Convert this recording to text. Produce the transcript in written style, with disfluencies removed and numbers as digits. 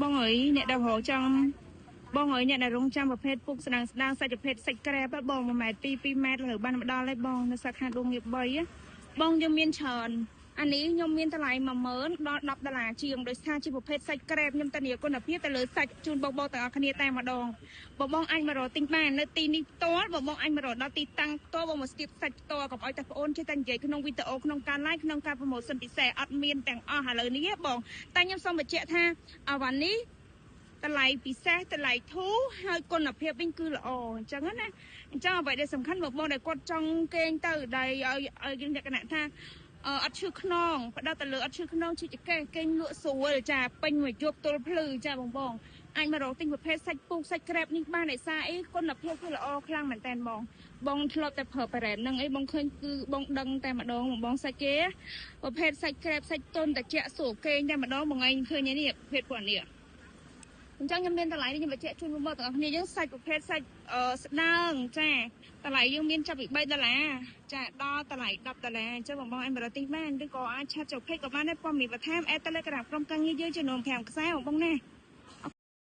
បងអើយអ្នកដែលរកចង់បងអើយអ្នកដែលរងចាំប្រភេទពុកស្ដាងសាច់ប្រភេទសាច់ក្រែបបង1 ម៉ែត្រ2 ម៉ែត្រលើបានមកដល់ហើយបងនៅសាខាដួងnghiệp3បងខ្ញុំមានច្រើនអានេះខ្ញុំមានតម្លៃ10000ដល់$10ជាងដោយសារជាប្រភេទសាច់ក្រែបខ្ញុំធានាគុណភាពទៅលើសាច់ជូនបងទាំងអស់គ្នាតែម្ដងបងអាចមករកទិញបាននៅទីនេះផ្ទាល់បងអាចមករកដល់ទីតាំងផ្ទាល់បងមកស្ទាបសាច់ផ្ទាល់កុំឲ្យតែប្អូនចេះតែនិយាយក្នុងវីដេអូក្នុងការ live ក្នុងការ promotion ពិសេសអត់មានទាំងអស់ឥឡូវនេះបងតែខ្ញុំសូមបញ្ជាក់ថាអាវ៉ាន់នេះតម្លៃពិសេសតម្លៃធូរហើយគុណភាពវិញគឺល្អអញ្ចឹងណាអញ្ចឹងអ្វីដែលសំខាន់បងដែលគាត់ចង់កេងទៅដែលឲ្យយើងលក្ខណៈថាអត់ឈឺខ្នងផ្ដោតទៅលើអត់ឈឺខ្នងជាកេងលក់ស្រួលចាពេញមួយយប់ទល់ភ្លឺចាបងអាចមករកទិញប្រភេទសាច់ពូកសាច់ក្រែបនេះបានឯសារអីគុណភាពគឺល្អខ្លាំងមែនតើបងធ្លាប់តែប្រើប្រេតហ្នឹងអីបងឃើញគឺបងដឹងតែម្ដងបងសាច់គេប្រភេទសាច់ក្រែបសាច់ទុនតាជាស្រួលកេងតែម្ដងបងឯងឃើញនេះប្រភេទពួកនេះអញ្ចឹងខ្ញុំមានតម្លៃនេះខ្ញុំបញ្ជាក់ជូនបងទាំងអស់គ្នាយើងសាច់ប្រភេទសាច់ស្ដើងចាតម្លៃយើងមានចាប់ពី$3ចាដល់តម្លៃ$10អញ្ចឹងបងអាចមករកទិញបានឬក៏អាចឆាតចូលពេកក៏បានដែរព័ត៌មានបន្ថែមអេត Telegram ក្រុមការងារយើងចំនួន5ខ្សែបងណា